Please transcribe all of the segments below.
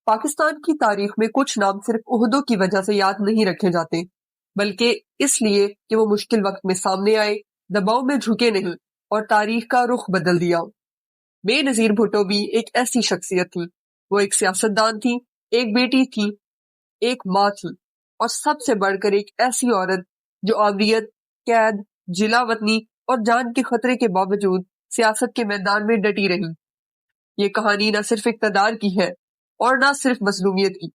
پاکستان کی تاریخ میں کچھ نام صرف عہدوں کی وجہ سے یاد نہیں رکھے جاتے، بلکہ اس لیے کہ وہ مشکل وقت میں سامنے آئے، دباؤ میں جھکے نہیں اور تاریخ کا رخ بدل دیا۔ بے نظیر بھٹو بھی ایک ایسی شخصیت تھی۔ وہ ایک سیاستدان تھی، ایک بیٹی تھی، ایک ماں تھی، اور سب سے بڑھ کر ایک ایسی عورت جو آوریت، قید، جلا وطنی اور جان کے خطرے کے باوجود سیاست کے میدان میں ڈٹی رہی۔ یہ کہانی نہ صرف اقتدار کی ہے اور نہ صرف مظلومیت کی،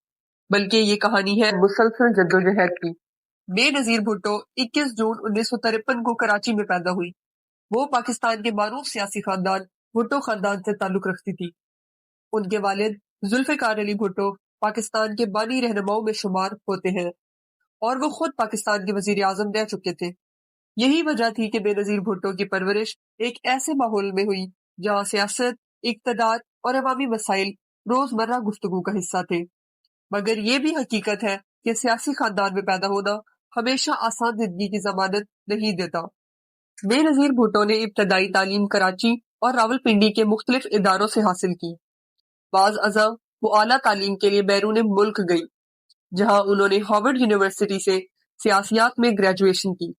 بلکہ یہ کہانی ہے مسلسل جدوجہد کی۔ بے نظیر بھٹو 21 جون 1953 کو کراچی میں پیدا ہوئی۔ وہ پاکستان کے معروف سیاسی خاندان بھٹو خاندان سے تعلق رکھتی تھی۔ ان کے والد ذوالفقار علی بھٹو پاکستان کے بانی رہنماؤں میں شمار ہوتے ہیں اور وہ خود پاکستان کے وزیر اعظم رہ چکے تھے۔ یہی وجہ تھی کہ بے نظیر بھٹو کی پرورش ایک ایسے ماحول میں ہوئی جہاں سیاست، اقتدار اور عوامی مسائل روزمرہ گفتگو کا حصہ تھے۔ مگر یہ بھی حقیقت ہے کہ سیاسی خاندان میں پیدا ہونا ہمیشہ آسان زندگی کی ضمانت نہیں دیتا۔ بے نظیر بھٹو نے ابتدائی تعلیم کراچی اور راولپنڈی کے مختلف اداروں سے حاصل کی۔ بعض ازاں وہ اعلیٰ تعلیم کے لیے بیرون ملک گئی، جہاں انہوں نے ہارورڈ یونیورسٹی سے سیاسیات میں گریجویشن کی۔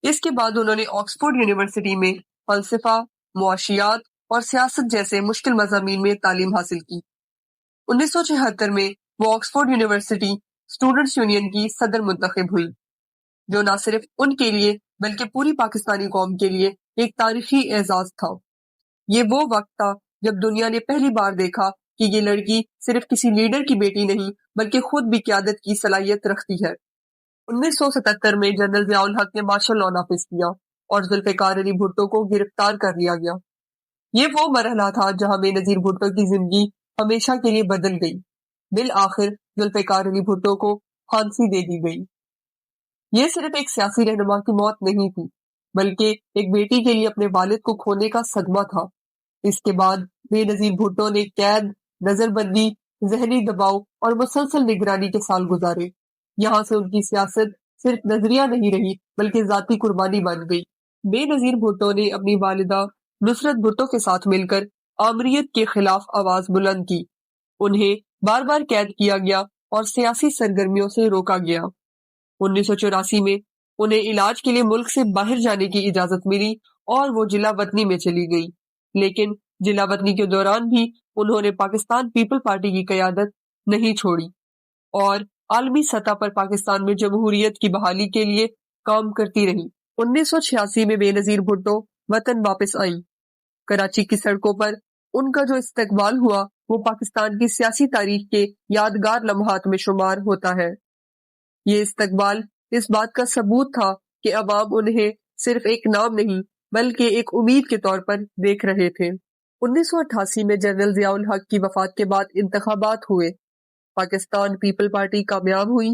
اس کے بعد انہوں نے آکسفورڈ یونیورسٹی میں فلسفہ، معاشیات اور سیاست جیسے مشکل مضامین میں تعلیم حاصل کی۔ 1976 میں وہ آکسفورڈ یونیورسٹی اسٹوڈنٹس یونین کی صدر منتخب ہوئی، جو نہ صرف ان کے لیے بلکہ پوری پاکستانی قوم کے لیے ایک تاریخی اعزاز تھا۔ یہ وہ وقت تھا جب دنیا نے پہلی بار دیکھا کہ یہ لڑکی صرف کسی لیڈر کی بیٹی نہیں بلکہ خود بھی قیادت کی صلاحیت رکھتی ہے۔ 1977 میں جنرل ضیاء الحق نے مارشل لاء نافذ کیا اور ذوالفقار علی بھٹو کو گرفتار کر لیا گیا۔ یہ وہ مرحلہ تھا جہاں بے نظیر بھٹو کی زندگی ہمیشہ کے لیے بدل گئی۔ بالآخر ذوالفقار علی بھٹو کو پھانسی دے دی گئی۔ یہ صرف ایک سیاسی رہنما کی موت نہیں تھی، بلکہ ایک بیٹی کے لیے اپنے والد کو کھونے کا صدمہ تھا۔ اس کے بعد بے نظیر بھٹو نے قید، نظر بندی، ذہنی دباؤ اور مسلسل نگرانی کے سال گزارے۔ یہاں سے ان کی سیاست صرف نظریہ نہیں رہی بلکہ ذاتی قربانی بن گئی۔ بے نظیر بھٹو نے اپنی والدہ نصرت بھٹو کے ساتھ مل کر آمریت کے خلاف آواز بلند کی۔ انہیں بار بار قید کیا گیا اور سیاسی سرگرمیوں سے روکا گیا۔ 1984 میں انہیں علاج کے لیے ملک سے باہر جانے کی اجازت ملی اور وہ جلا وطنی میں چلی گئی، لیکن جلا وطنی کے دوران بھی انہوں نے پاکستان پیپل پارٹی کی قیادت نہیں چھوڑی اور عالمی سطح پر پاکستان میں جمہوریت کی بحالی کے لیے کام کرتی رہی۔ 1986 میں بے نظیر بھٹو وطن واپس آئیں۔ کراچی کی سڑکوں پر ان کا جو استقبال ہوا وہ پاکستان کی سیاسی تاریخ کے یادگار لمحات میں شمار ہوتا ہے۔ یہ استقبال اس بات کا ثبوت تھا کہ عوام انہیں صرف ایک نام نہیں بلکہ ایک امید کے طور پر دیکھ رہے تھے۔ 1988 میں جنرل ضیاء الحق کی وفات کے بعد انتخابات ہوئے۔ پاکستان پیپل پارٹی کامیاب ہوئی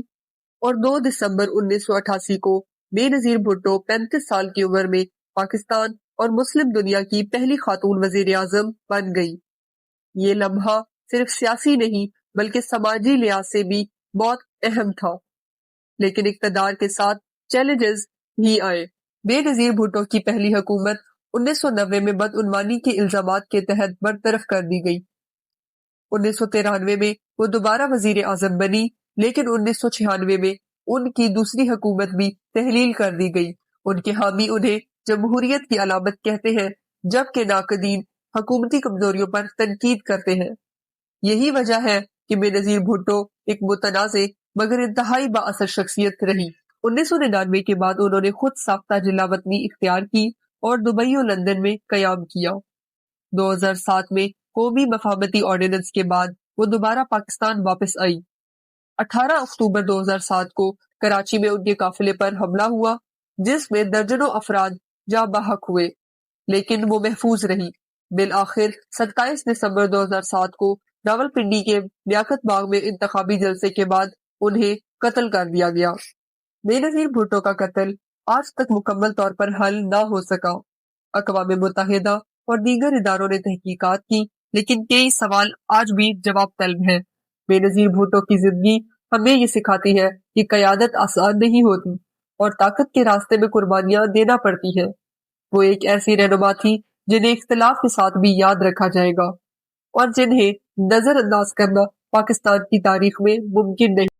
اور 2 دسمبر 1988 کو بے نظیر بھٹو 35 سال کی عمر میں پاکستان اور مسلم دنیا کی پہلی خاتون وزیر اعظم بن گئی۔ یہ لمحہ صرف سیاسی نہیں بلکہ سماجی لحاظ سے بھی بہت اہم تھا، لیکن اقتدار کے ساتھ چیلنجز بھی آئے۔ بے نظیر بھٹو کی پہلی حکومت 1990 میں بدعنوانی کے الزامات کے تحت برطرف کر دی گئی۔ 1993 میں وہ دوبارہ وزیر اعظم بنی، لیکن 1996 میں ان کی دوسری حکومت بھی تحلیل کر دی گئی۔ ان کے حامی انہیں جمہوریت کی علامت کہتے ہیں، جبکہ ناقدین حکومتی کمزوریوں پر تنقید کرتے ہیں۔ یہی وجہ ہے کہ بے نظیر بھٹو ایک متنازع مگر انتہائی بااثر شخصیت رہی۔ 1999 کے بعد انہوں نے خود ساختہ جلا وطنی اختیار کی اور دبئی اور لندن میں قیام کیا۔ 2007 میں قومی مفاہمتی آرڈیننس کے بعد وہ دوبارہ پاکستان واپس آئی۔ 18 اکتوبر 2007 کو کراچی میں ان کے قافلے پر حملہ ہوا، جس میں درجنوں افراد جاں بحق ہوئے، لیکن وہ محفوظ رہی۔ بالآخر 27 دسمبر 2007 کو راولپنڈی کے لیاقت باغ میں انتخابی جلسے کے بعد انہیں قتل کر دیا گیا۔ بے نظیر بھٹو کا قتل آج تک مکمل طور پر حل نہ ہو سکا۔ اقوام متحدہ اور دیگر اداروں نے تحقیقات کی، لیکن کئی سوال آج بھی جواب طلب ہیں۔ بے نظیر بھٹو کی زندگی ہمیں یہ سکھاتی ہے کہ قیادت آسان نہیں ہوتی اور طاقت کے راستے میں قربانیاں دینا پڑتی ہیں۔ وہ ایک ایسی رہنما تھی جنہیں اختلاف کے ساتھ بھی یاد رکھا جائے گا اور جنہیں نظر انداز کرنا پاکستان کی تاریخ میں ممکن نہیں